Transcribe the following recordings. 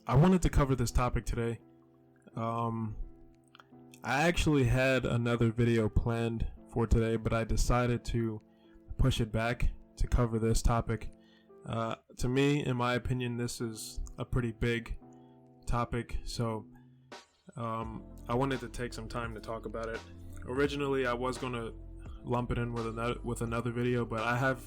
I wanted to cover this topic today. I actually had another video planned for today, but I decided to push it back to cover this topic. To me, in my opinion, this is a pretty big topic, so I wanted to take some time to talk about it. Originally, I was going to lump it in with another video, but I have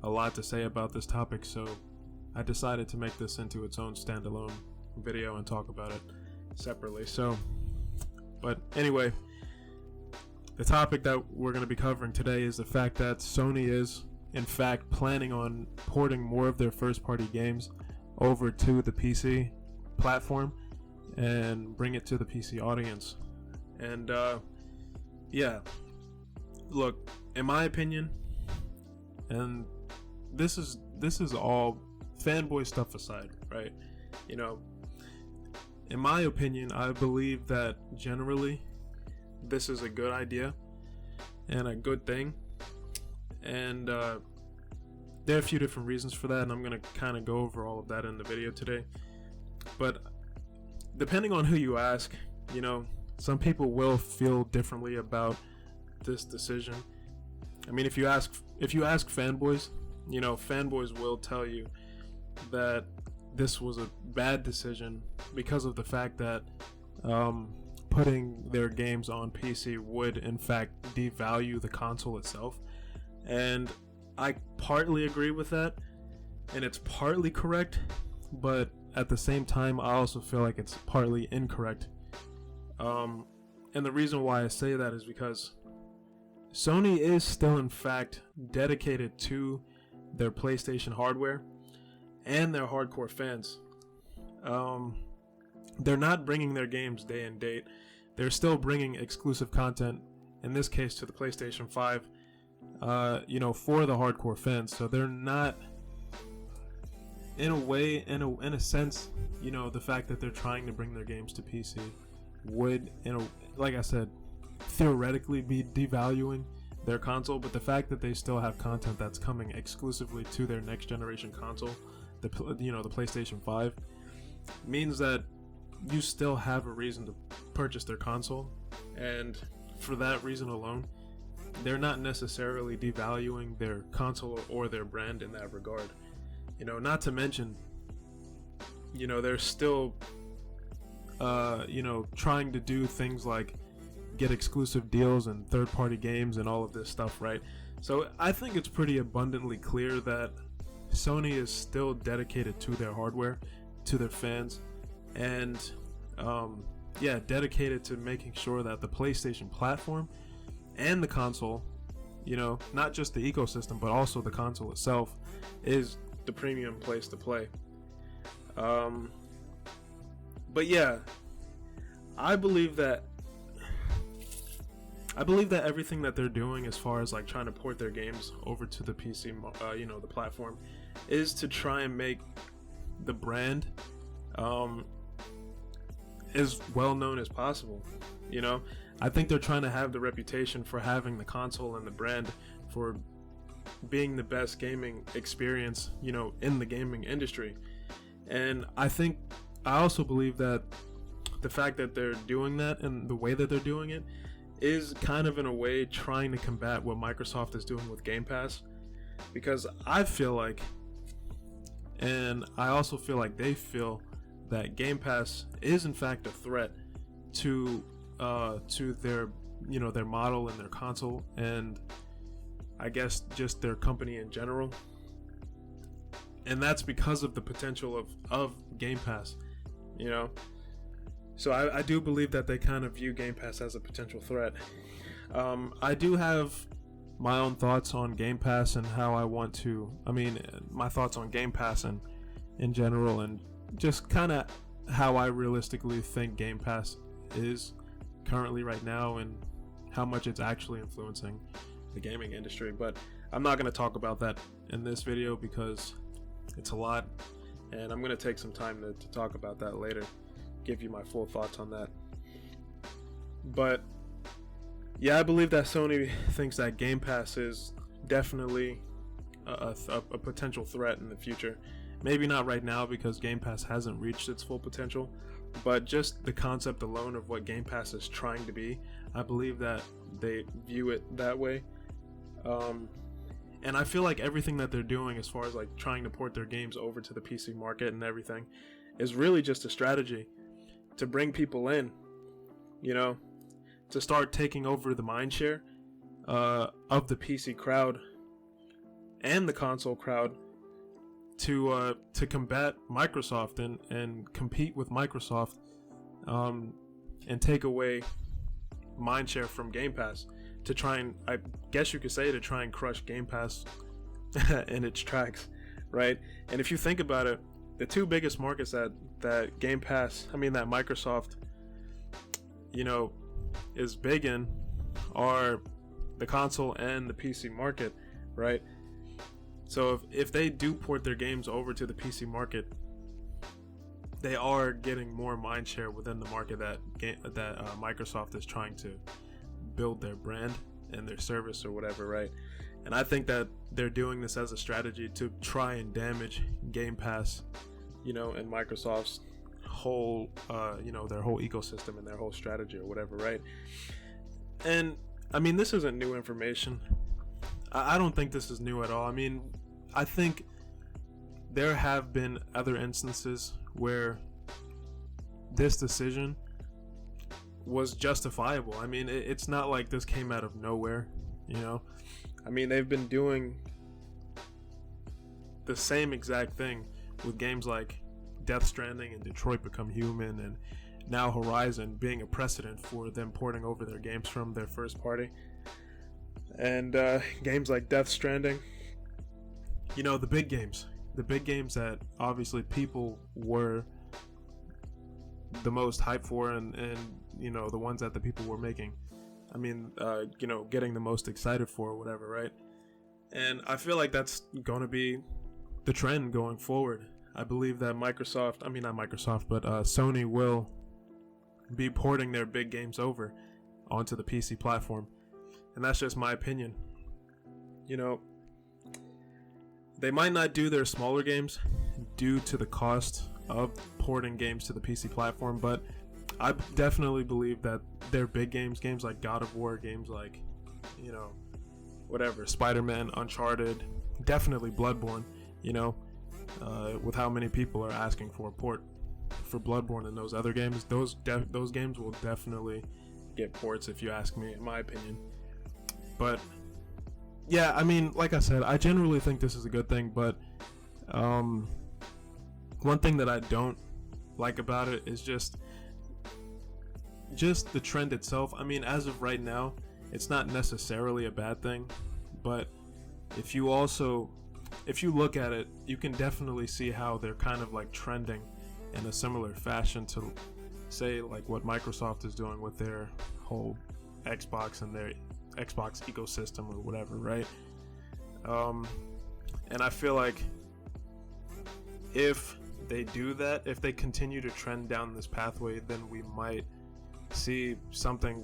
a lot to say about this topic, so I decided to make this into its own standalone video and talk about it separately. But anyway, the topic that we're going to be covering today is the fact that Sony is, in fact, planning on porting more of their first-party games over to the PC platform and bring it to the PC audience. And yeah, look, in my opinion, and this is all fanboy stuff aside, right? You know, in my opinion, I believe that generally this is a good idea and a good thing, and there are a few different reasons for that, and I'm going to kind of go over all of that in the video today. But depending on who you ask, you know, some people will feel differently about this decision. I mean, if you ask fanboys, you know, fanboys will tell you that this was a bad decision because of the fact that putting their games on PC would in fact devalue the console itself. And I partly agree with that, and it's partly correct, but at the same time I also feel like it's partly incorrect. And the reason why I say that is because Sony is still in fact dedicated to their PlayStation hardware and their hardcore fans. They're not bringing their games day and date. They're still bringing exclusive content, in this case to the PlayStation 5, you know, for the hardcore fans. So they're not, in a way, in a sense, you know, the fact that they're trying to bring their games to PC would, like I said, theoretically be devaluing their console, but the fact that they still have content that's coming exclusively to their next generation console, the PlayStation 5, means that you still have a reason to purchase their console, and for that reason alone, they're not necessarily devaluing their console or their brand in that regard. You know, not to mention, you know, they're still trying to do things like get exclusive deals and third-party games and all of this stuff, right? So I think it's pretty abundantly clear that Sony is still dedicated to their hardware, to their fans, and dedicated to making sure that the PlayStation platform and the console, you know, not just the ecosystem but also the console itself, is the premium place to play. But yeah, I believe that everything that they're doing as far as like trying to port their games over to the PC, the platform, is to try and make the brand as well known as possible. You know, I think they're trying to have the reputation for having the console and the brand for being the best gaming experience, you know, in the gaming industry. And I also believe that the fact that they're doing that and the way that they're doing it is kind of in a way trying to combat what Microsoft is doing with Game Pass, because I feel like, and I also feel like they feel, that Game Pass is in fact a threat to their, you know, their model and their console, and I guess just their company in general. And that's because of the potential of Game Pass, you know. So I do believe that they kind of view Game Pass as a potential threat. I do have my own thoughts on Game Pass and how my thoughts on Game Pass and in general, and just kind of how I realistically think Game Pass is currently right now and how much it's actually influencing the gaming industry. But I'm not going to talk about that in this video because it's a lot, and I'm going to take some time to talk about that later, give you my full thoughts on that. But yeah, I believe that Sony thinks that Game Pass is definitely a potential threat in the future, Maybe not right now because Game Pass hasn't reached its full potential, but just the concept alone of what Game Pass is trying to be, I believe that they view it that way. And I feel like everything that they're doing as far as like trying to port their games over to the PC market and everything is really just a strategy to bring people in, you know, to start taking over the mindshare of the PC crowd and the console crowd to combat Microsoft and compete with Microsoft and take away mindshare from Game Pass, to try and, I guess you could say, to try and crush Game Pass in its tracks, right? And if you think about it, the two biggest markets that Game Pass, that Microsoft, you know, is big in are the console and the PC market, right? So if they do port their games over to the PC market, they are getting more mindshare within the market that Microsoft is trying to build their brand and their service or whatever, right? And I think that they're doing this as a strategy to try and damage Game Pass, you know, and Microsoft's whole, you know, their whole ecosystem and their whole strategy or whatever, right? And I mean, this isn't new information. I don't think this is new at all. I mean, I think there have been other instances where this decision was justifiable. I mean, it's not like this came out of nowhere, you know? I mean, they've been doing the same exact thing with games like Death Stranding and Detroit Become Human, and now Horizon being a precedent for them porting over their games from their first party. And games like Death Stranding, you know, the big games that obviously people were the most hyped for, and you know, the ones that the people were making, I mean, you know, getting the most excited for or whatever, right? And I feel like that's going to be the trend going forward. I believe that Sony will be porting their big games over onto the PC platform. And that's just my opinion. You know, they might not do their smaller games due to the cost of porting games to the PC platform, but I definitely believe that their big games like God of War, games like, you know, whatever, Spider-Man, Uncharted, definitely Bloodborne, you know, with how many people are asking for a port for Bloodborne and those other games, those games will definitely get ports, if you ask me, in my opinion. But yeah, I mean, like I said, I generally think this is a good thing, but one thing that I don't like about it is just the trend itself. I mean, as of right now, it's not necessarily a bad thing, but if you look at it, you can definitely see how they're kind of like trending in a similar fashion to, say, like what Microsoft is doing with their whole Xbox and their Xbox ecosystem or whatever, right? And I feel like if they do that, if they continue to trend down this pathway, then we might see something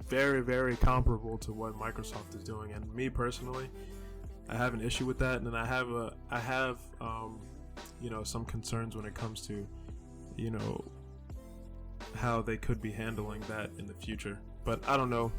very, very comparable to what Microsoft is doing. And me personally, I have an issue with that, and I have you know, some concerns when it comes to, you know, how they could be handling that in the future. But I don't know.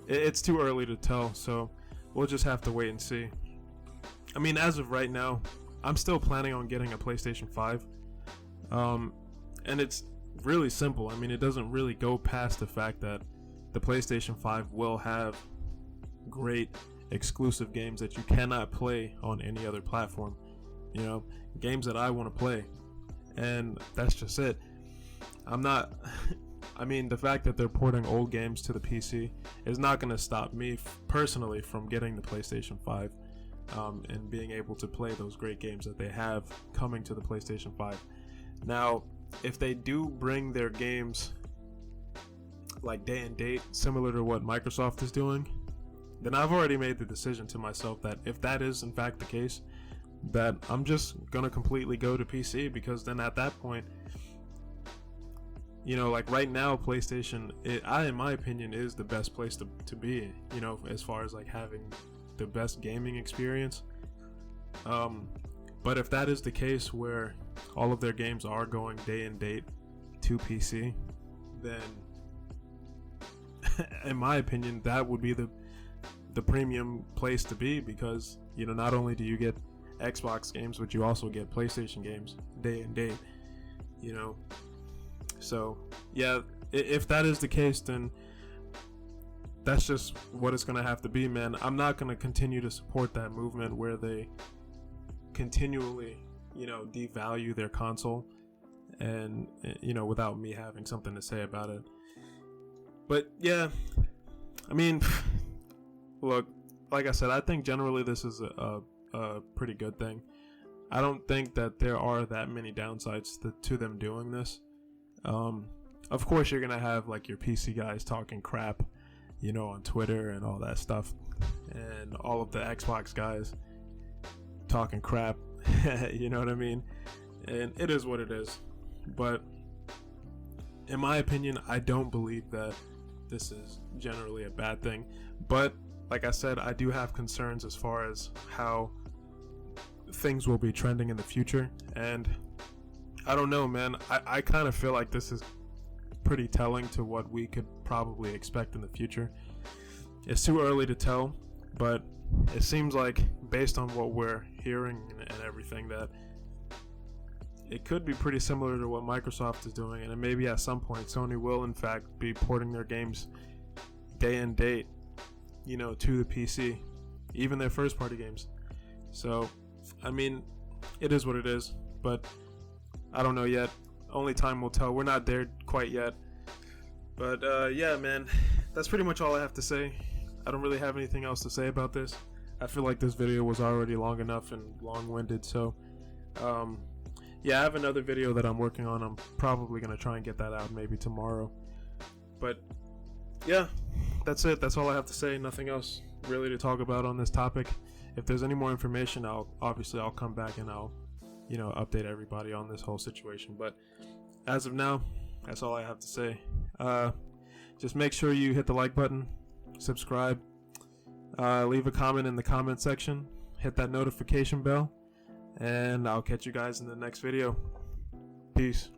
It's too early to tell, so we'll just have to wait and see. I mean, as of right now, I'm still planning on getting a PlayStation 5. And it's really simple. I mean, it doesn't really go past the fact that the PlayStation 5 will have great exclusive games that you cannot play on any other platform. You know, games that I want to play. And that's just it. I mean, the fact that they're porting old games to the PC is not going to stop me personally from getting the PlayStation 5 and being able to play those great games that they have coming to the PlayStation 5. Now, if they do bring their games like day and date, similar to what Microsoft is doing, then I've already made the decision to myself that if that is in fact the case, that I'm just going to completely go to PC, because then at that point, you know, like right now, PlayStation, in my opinion, is the best place to be, you know, as far as like having the best gaming experience. But if that is the case, where all of their games are going day and date to PC, then in my opinion, that would be the premium place to be, because not only do you get Xbox games, but you also get PlayStation games day and date. So yeah, if that is the case, then that's just what it's gonna have to be, man. I'm not gonna continue to support that movement where they continually devalue their console, and without me having something to say about it. But yeah, I mean, look, like I said, I think generally this is a pretty good thing. I don't think that there are that many downsides to them doing this. Of course, you're gonna have like your PC guys talking crap, on Twitter and all that stuff, and all of the Xbox guys talking crap. You know what I mean? And it is what it is. But in my opinion, I don't believe that this is generally a bad thing. But like I said, I do have concerns as far as how things will be trending in the future. And I don't know, man. I kind of feel like this is pretty telling to what we could probably expect in the future. It's too early to tell, but it seems like, based on what we're hearing and everything, that it could be pretty similar to what Microsoft is doing, and maybe at some point Sony will in fact be porting their games day and date, to the PC, even their first party games. So, I mean, it is what it is, but I don't know yet. Only time will tell. We're not there quite yet. But yeah, man, that's pretty much all I have to say. I don't really have anything else to say about this. I feel like this video was already long enough and long-winded, so yeah, I have another video that I'm working on. I'm probably going to try and get that out maybe tomorrow. But yeah, that's it. That's all I have to say. Nothing else really to talk about on this topic. If there's any more information, I'll come back and I'll update everybody on this whole situation. But as of now, that's all I have to say. Just make sure you hit the like button, subscribe, leave a comment in the comment section, hit that notification bell, and I'll catch you guys in the next video. Peace.